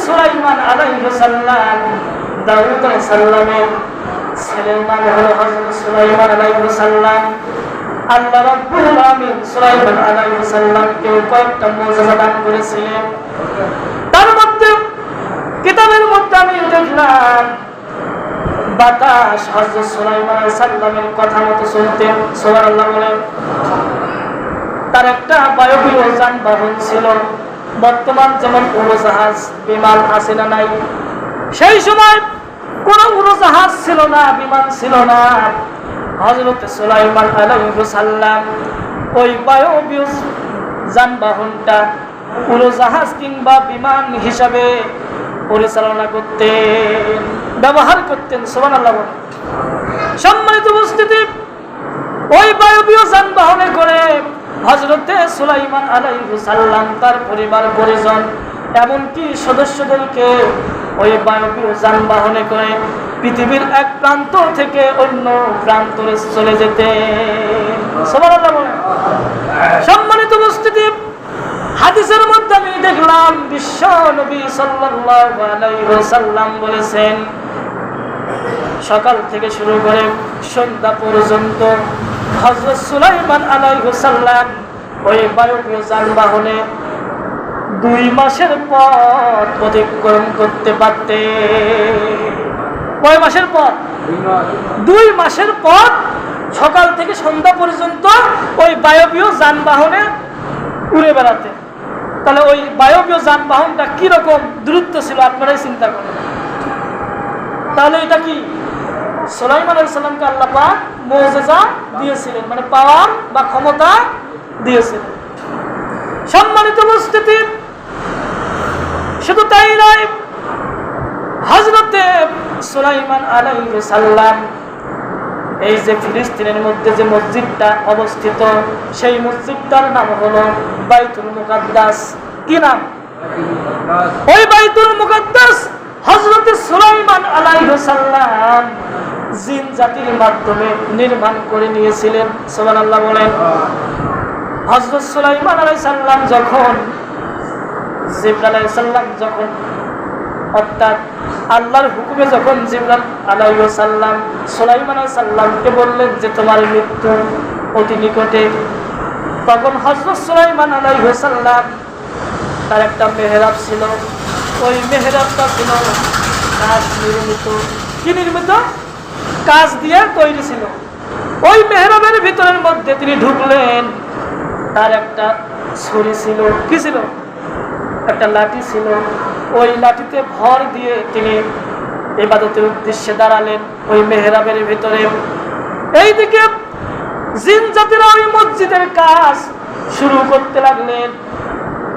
সুলাইমান আলাইহিস সালাম, দাউদ আলাইহিস সালামের ছেলের নাম হলো হযরত সুলাইমান আলাইহিস সালাম। আল্লাহ রাব্বুল আলামিন সুলাইমান আলাইহিস সালামকে কয়েকটা মুজিজা দান করেছিলেন। তার মধ্যে কিতাবের মধ্যে আমি দেখলাম বাতাস হযরত সুলাইমান আলাইহিস সালামের কথা মতো চলতেন। সুবহানাল্লাহ বলেন। তার একটা বায়বীয় যানবাহন ছিল, বর্তমান যেমন উড়োজাহাজ বিমান আছে না নাই, সেই সময় কোনো উড়োজাহাজ ছিল না, বিমান ছিল না। হযরত সুলাইমান আলাইহিস সালাম ওই বায়বীয় যানবাহনটা উড়োজাহাজ কিংবা বিমান হিসাবে পরিচালনা করতেন, ব্যবহার করতেন। সুবহানাল্লাহ। সম্মানিত উপস্থিতি, ওই বায়বীয় যানবাহনে করে হযরতে সুলাইমান আলাইহিস সালাম তার পরিবার পরিজন এমনকি সদস্যদেরকে ওই বায়বীয় যানবাহনে করে পৃথিবীর এক প্রান্ত থেকে অন্য প্রান্তরে চলে যেতেন। সুবহানাল্লাহ। সম্মানিত উপস্থিতি, হাদিসের মধ্যে আমি দেখলাম বিশ্ব নবী সাল্লাল্লাহু আলাইহি ওয়াসাল্লাম বলেছেন, সকাল থেকে শুরু করে সন্ধ্যা পর্যন্ত হযরত সুলাইমান আলাইহিস সালাম ওই বায়বীয় যানবাহনে 2 মাসের পথ অতিক্রম করতে পারতেন। কয় মাসের পথ? 2 মাসের পথ সকাল থেকে সন্ধ্যা পর্যন্ত ওই বায়বীয় যানবাহনে উড়ে বেড়াতেন। তাহলে ওই বায়বীয় যানবাহনটা কিরকম দূরত্ব ছিল আপনারাই চিন্তা করেন। তাহলে এটা কি সুলাইমান আলাইহিস সালামকে আল্লাহ পাক মুজিজা দিয়েছিলেন, মানে পাওয়ার বা ক্ষমতা দিয়েছিলেন। সম্মানিত উপস্থিতি, শুধু তাই নয়, হযরতে সুলাইমান আলাইহিস সালাম এই যে ফিলিস্তিনের মধ্যে যে মসজিদটা অবস্থিত, সেই মসজিদটার নাম হলো বাইতুল মুকাদ্দাস। কি নাম? ওই বাইতুল মুকাদ্দাস হযরতে সুলাইমান আলাইহিস সালাম জিন জাতির মাধ্যমে নির্মাণ করে নিয়েছিলেন। সুবহানাল্লাহ বলেন। হযরত সুলাইমান আলাইহিস সালাম যখন জিবরাইল আলাইহিস সালাম যখন অর্থাৎ আল্লাহর হুকুমে যখন জিবরাইল আলাইহিস সালাম সুলাইমান আলাইহিস সালামকে বললেন যে তোমার মৃত্যু অতি নিকটে, তখন হযরত সুলাইমান আলাইহিস সালাম তার একটা মেহরাব ছিল। ওই মেহরাবটা ছিল কাঠ নির্মিত। কি নির্মিত? কাঠ দিয়ে তৈরি ছিল। ওই মেহরাবের ভিতরের মধ্যে তিনি ঢুকলেন, তার একটা ছুরি ছিল। কি ছিল? একটা লাঠি ছিল। ওই লাঠিতে ভর দিয়ে তিনি ইবাদতের উদ্দেশ্যে দাঁড়ালেন ওই মেহরাবের ভিতরে। এইদিকে জিন জাতিরা ওই মসজিদের কাজ শুরু করতে লাগলেন,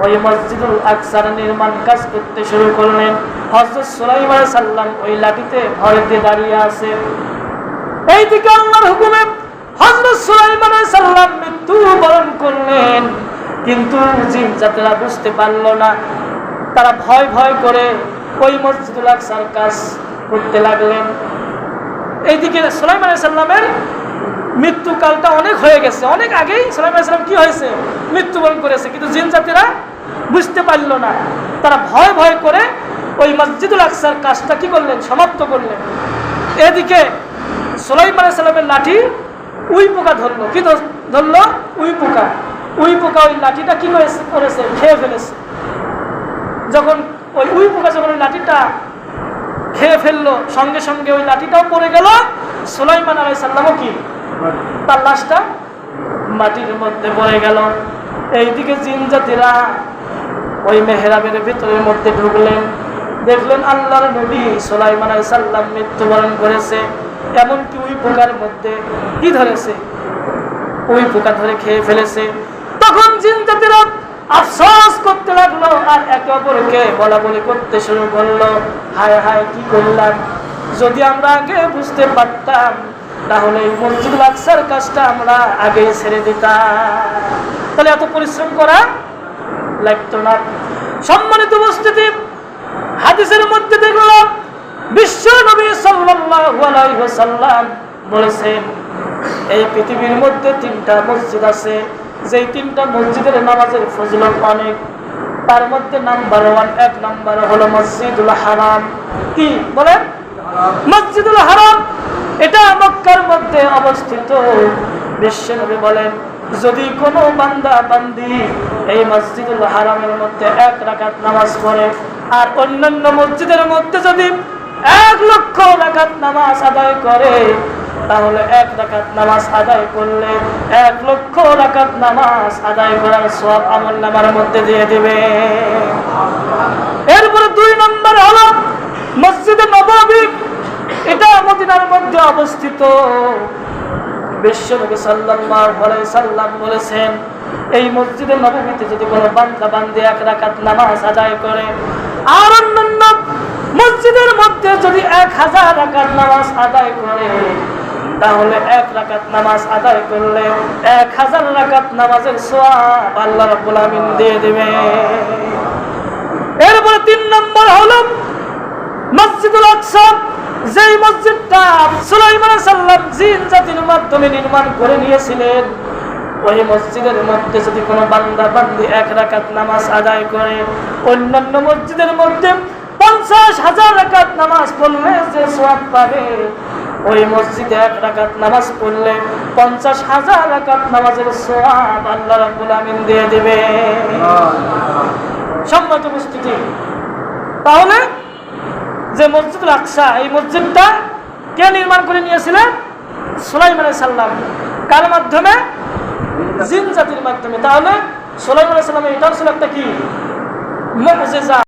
ওই মসজিদুল আকসার নির্মাণ কাজ করতে শুরু করলেন। হযরত সুলাইমান আলাইহিস সালাম ওই লাঠিতে ভর দিয়ে দাঁড়িয়ে আছে। এইদিকে আল্লাহর হুকুমে হযরত সুলাইমান আলাইহিস সালাম মৃত্যুবরণ করলেন, কিন্তু জিন জাতিরা বুঝতে পারল না। তারা ভয় ভয় করে ওই মসজিদুল আকসার কাজ করতে লাগলেন। এইদিকে সুলাইমান আলাইহিস সালামের মৃত্যুকালটা অনেক হয়ে গেছে, অনেক আগেই সুলাইমান আলাইহিস সালাম কি হয়েছে? মৃত্যুবরণ করেছে, কিন্তু জিন জাতিরা বুঝতে পারল না। তারা ভয় ভয় করে ওই মসজিদুল আকসার কাজটা কি করলেন? সমাপ্ত করলেন। এদিকে সুলাইমান আলাইহিস সালামের লাঠি উই পোকা ধরলো। কি ধরলো? উই পোকা। উই পোকা ওই লাঠিটা কি করেছে? খেয়ে ফেলেছে। যখন ওই উই পোকা যখন ওই লাঠিটা খেয়ে ফেললো, সঙ্গে সঙ্গে ওই লাঠিটাও পড়ে গেল। সুলাইমান আলাইহিস সালামও কি তার লাশটা মাটির মধ্যে পড়ে গেল। এইদিকে জিন জাতিরা ওই মেহরাবের ভিতরের মধ্যে ঢুকলেন, দেখলেন আল্লাহর নবী সুলাইমান আলাইহিস সালাম মৃত্যুবরণ করেছে। এমনকি উই পোকার মধ্যে কি ধরেছে? উই পোকা ধরে খেয়ে ফেলেছে। তখন জিন জাতিরা আফসোস করতে লাগলো আর একে অপরকে বলা বলি করতে শুরু করলো, হায় হায় কি করলাম, যদি আমরা আগে বুঝতে পারতাম তাহলে এই মসজিদুল আকসার কাজটা আমরা আগে ছেড়ে দিতাম, তাহলে এত পরিশ্রম করা লাগতো না। সম্মানিত উপস্থিতি, হাদিসের মধ্যে দেখলাম বিশ্ব নবী সাল্লাল্লাহু আলাইহি ওয়াসাল্লাম বলেছেন, এই পৃথিবীর মধ্যে 3টা মসজিদ আছে, যেই 3টা মসজিদের নামাজের ফজিলত অনেক। তার মধ্যে নাম্বার 1 এক নাম্বার হলো মসজিদুল হারাম। কি বলেন? মসজিদুল হারাম, এটা মক্কার মধ্যে অবস্থিত। বিশ্বনবী বলেন, যদি কোনো বান্দা বান্দি এই মসজিদুল হারামের মধ্যে 1 রাকাত নামাজ পড়ে আর অন্যান্য মসজিদের মধ্যে যদি 1 লক্ষ রাকাত নামাজ আদায় করে, তাহলে 1 রাকাত নামাজ আদায় করলে 1 লক্ষ রাকাত নামাজ আদায় করার সওয়াব আমলনামার মধ্যে দিয়ে দিবে। এরপরে 2 নম্বর হলো মসজিদে নববী, এটা মদিনার মধ্যে অবস্থিত। বিশ্বনবী সাল্লাল্লাহু আলাইহি সাল্লাম বলেছেন, এই মসজিদে নববীতে যদি কোনো বান্দা বান্দি 1 রাকাত নামাজ আদায় করে আর অন্যান্য মসজিদের মধ্যে যদি 1000 রাকাত নামাজ আদায় করে, তাহলে 1 রাকাত নামাজ আদায় করলে 1000 রাকাত নামাজের সওয়াব আল্লাহ রাব্বুল আমিন দিয়ে দিবে। এরপরে 3 নম্বর হলো মসজিদুল আকসা, যেই মসজিদটা সুলাইমান আলাইহিস সালাম জিন জাতির মাধ্যমে নির্মাণ করে নিয়েছিলেন। ওই মসজিদের মধ্যে যদি কোনো বান্দা বান্দি 1 রাকাত নামাজ আদায় করে, অন্যান্য মসজিদের মধ্যে 50,000 রাকাত নামাজ পড়লে যে সওয়াব পাবে, ওই মসজিদে 1 রাকাত নামাজ পড়লে 50,000 রাকাত নামাজের সওয়াব আল্লাহ রাব্বুল আমিন দিয়ে দিবে। সম্মানিত উপস্থিতি, তাহলে যে মসজিদুল আকসা, এই মসজিদটা কে নির্মাণ করে নিয়েছিলেন? সুলাইমান আলাইহিস সালাম। কার মাধ্যমে? জিন জাতির মাধ্যমে। তাহলে সুলাইমান আলাইহিস সালামের এটাও ছিল একটা কি? মুজিজা।